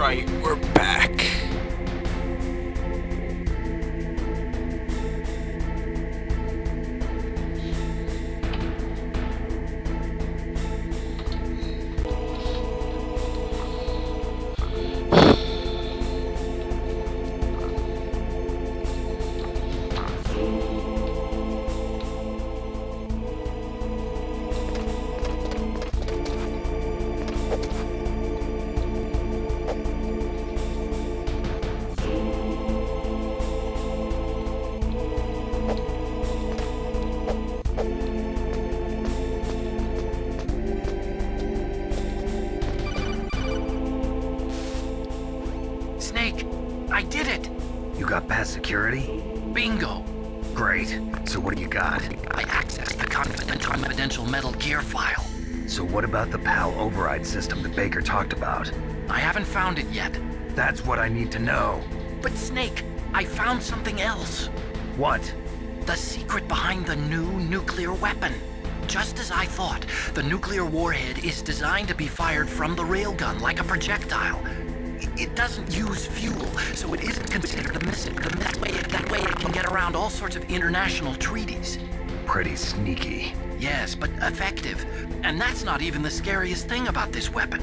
Alright, we're back. Snake, I did it! You got past security? Bingo! Great. So what do you got? I accessed the confidential Metal Gear file. So what about the PAL override system that Baker talked about? I haven't found it yet. That's what I need to know. But Snake, I found something else. What? The secret behind the new nuclear weapon. Just as I thought, the nuclear warhead is designed to be fired from the railgun like a projectile. It doesn't use fuel, so it isn't considered a missile. That way it can get around all sorts of international treaties. Pretty sneaky. Yes, but effective. And that's not even the scariest thing about this weapon.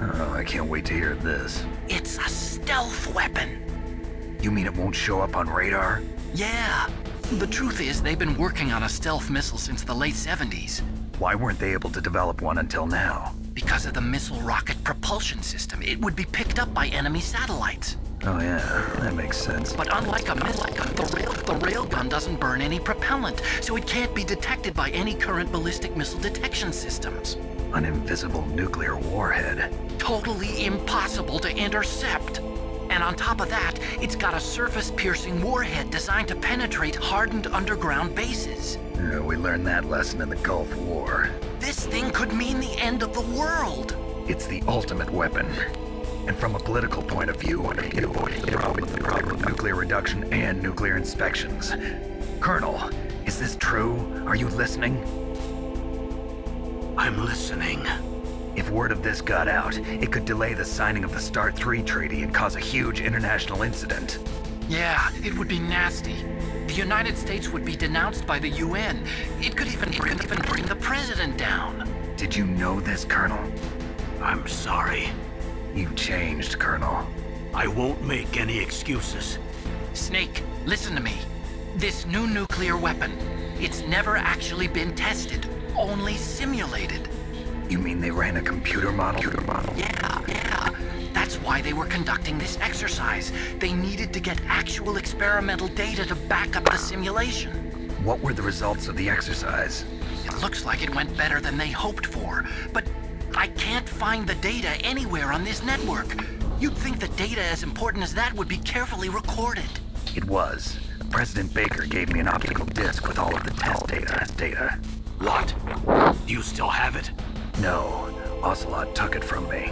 Oh, I can't wait to hear this. It's a stealth weapon. You mean it won't show up on radar? Yeah. The truth is, they've been working on a stealth missile since the late 70s. Why weren't they able to develop one until now? Because of the missile rocket propulsion system, it would be picked up by enemy satellites. Oh yeah, that makes sense. But unlike a missile, the railgun doesn't burn any propellant, so it can't be detected by any current ballistic missile detection systems. An invisible nuclear warhead. Totally impossible to intercept. And on top of that, it's got a surface-piercing warhead designed to penetrate hardened underground bases. Yeah, we learned that lesson in the Gulf War. This thing could mean the end of the world. It's the ultimate weapon. And from a political point of view, it avoids the problem of nuclear reduction and nuclear inspections. Colonel, is this true? Are you listening? I'm listening. If word of this got out, it could delay the signing of the START 3 treaty and cause a huge international incident. Yeah, it would be nasty. The United States would be denounced by the UN. It could even bring the president down. Did you know this, Colonel? I'm sorry. You've changed, Colonel. I won't make any excuses. Snake, listen to me. This new nuclear weapon, it's never actually been tested, only simulated. You mean they ran a computer model? Yeah. That's why they were conducting this exercise. They needed to get actual experimental data to back up the simulation. What were the results of the exercise? It looks like it went better than they hoped for, but I can't find the data anywhere on this network. You'd think the data as important as that would be carefully recorded. It was. President Baker gave me an optical disc with all of the test data. What? Do you still have it? No, Ocelot took it from me.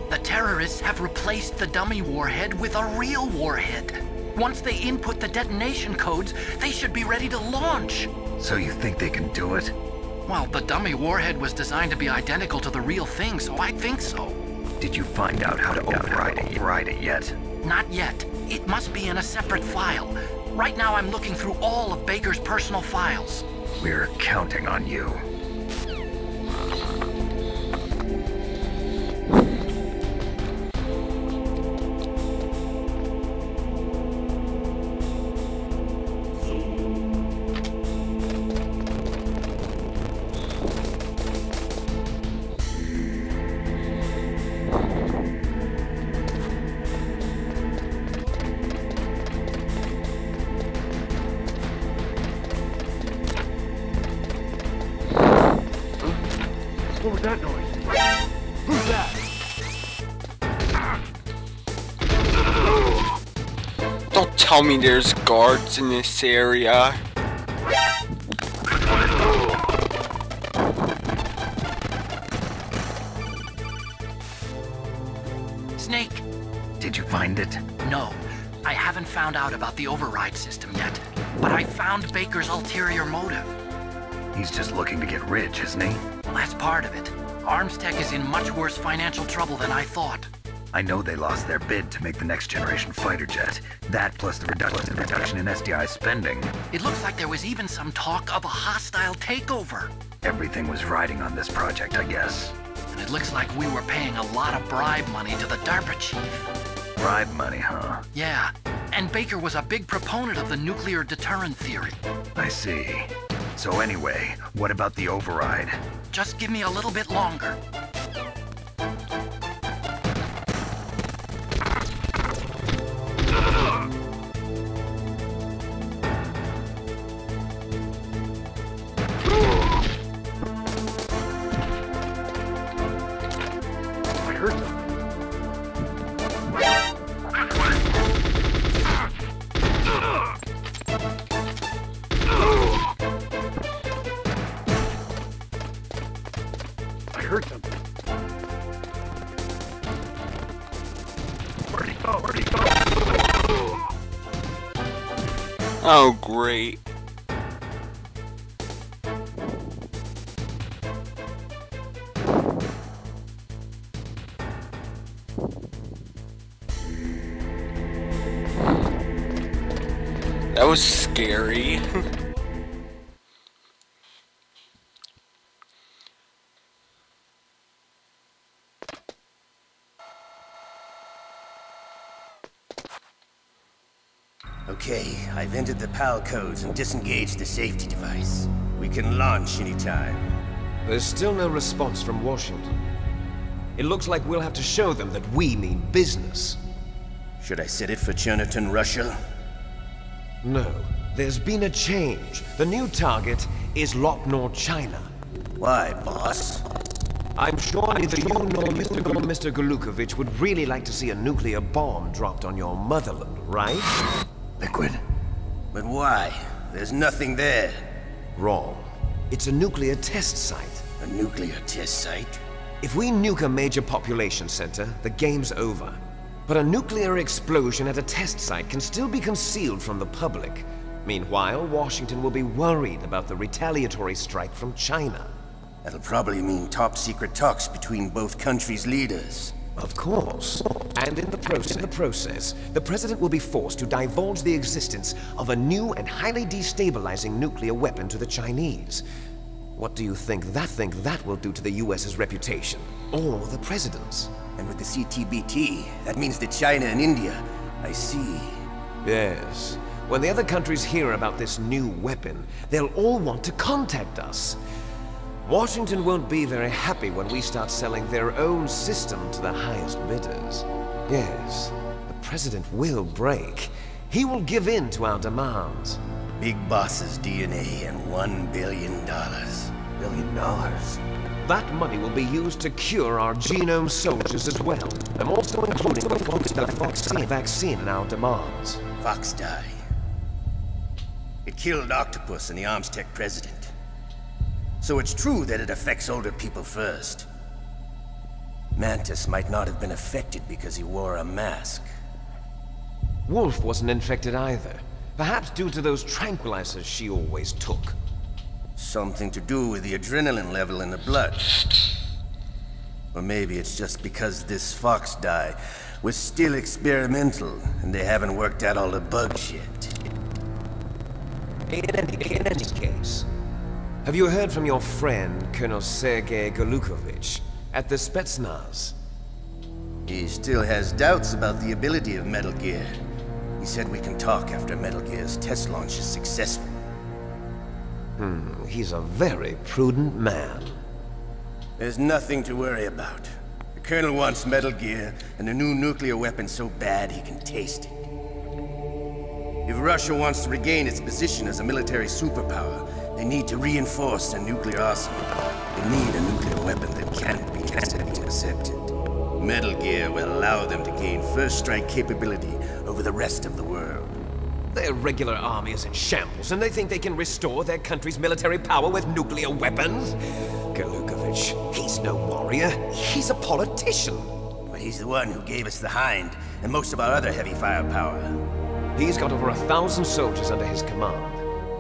The terrorists have replaced the dummy warhead with a real warhead. Once they input the detonation codes, they should be ready to launch. So you think they can do it? Well, the dummy warhead was designed to be identical to the real thing, so I think so. Did you find out how to override it yet? Not yet. It must be in a separate file. Right now I'm looking through all of Baker's personal files. We're counting on you. What was that noise? Who's that? Don't tell me there's guards in this area. Snake! Did you find it? No. I haven't found out about the override system yet, but I found Baker's ulterior motive. He's just looking to get rich, isn't he? Well, that's part of it. Arms Tech is in much worse financial trouble than I thought. I know they lost their bid to make the next generation fighter jet. That plus the reduction in SDI spending. It looks like there was even some talk of a hostile takeover. Everything was riding on this project, I guess. And it looks like we were paying a lot of bribe money to the DARPA chief. Bribe money, huh? Yeah, and Baker was a big proponent of the nuclear deterrent theory. I see. So anyway, what about the override? Just give me a little bit longer. Oh, great. That was scary. Okay, I've entered the PAL codes and disengaged the safety device. We can launch anytime. There's still no response from Washington. It looks like we'll have to show them that we mean business. Should I set it for Cherniton, Russia? No, there's been a change. The new target is Lopnor, China. Why, boss? I'm sure neither you nor Mr. Golukovich would really like to see a nuclear bomb dropped on your motherland, right? Liquid. But why? There's nothing there. Wrong. It's a nuclear test site. A nuclear test site? If we nuke a major population center, the game's over. But a nuclear explosion at a test site can still be concealed from the public. Meanwhile, Washington will be worried about the retaliatory strike from China. That'll probably mean top-secret talks between both countries' leaders. Of course. And in the process, the President will be forced to divulge the existence of a new and highly destabilizing nuclear weapon to the Chinese. What do you think that will do to the US's reputation? Or the President's? And with the CTBT, that means that China and India. I see. Yes. When the other countries hear about this new weapon, they'll all want to contact us. Washington won't be very happy when we start selling their own system to the highest bidders. Yes, the President will break. He will give in to our demands. Big Boss's DNA and $1 billion. $1 billion? That money will be used to cure our genome soldiers as well. I'm also including the Foxdie vaccine in our demands. Foxdie. It killed Octopus and the Armstech president. So it's true that it affects older people first. Mantis might not have been affected because he wore a mask. Wolf wasn't infected either. Perhaps due to those tranquilizers she always took. Something to do with the adrenaline level in the blood. Or maybe it's just because this Foxdie was still experimental and they haven't worked out all the bugs yet. In any case, have you heard from your friend, Colonel Sergei Golukovich, at the Spetsnaz? He still has doubts about the ability of Metal Gear. He said we can talk after Metal Gear's test launch is successful. He's a very prudent man. There's nothing to worry about. The Colonel wants Metal Gear and a new nuclear weapon so bad he can taste it. If Russia wants to regain its position as a military superpower, they need to reinforce their nuclear arsenal. They need a nuclear weapon that can't be intercepted. Metal Gear will allow them to gain first strike capability over the rest of the world. Their regular army is in shambles, and they think they can restore their country's military power with nuclear weapons? Golukovich, he's no warrior. He's a politician. But he's the one who gave us the Hind and most of our other heavy firepower. He's got over 1,000 soldiers under his command.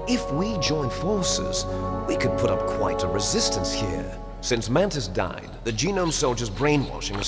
If we join forces, we could put up quite a resistance here. Since Mantis died, the genome soldiers' brainwashing has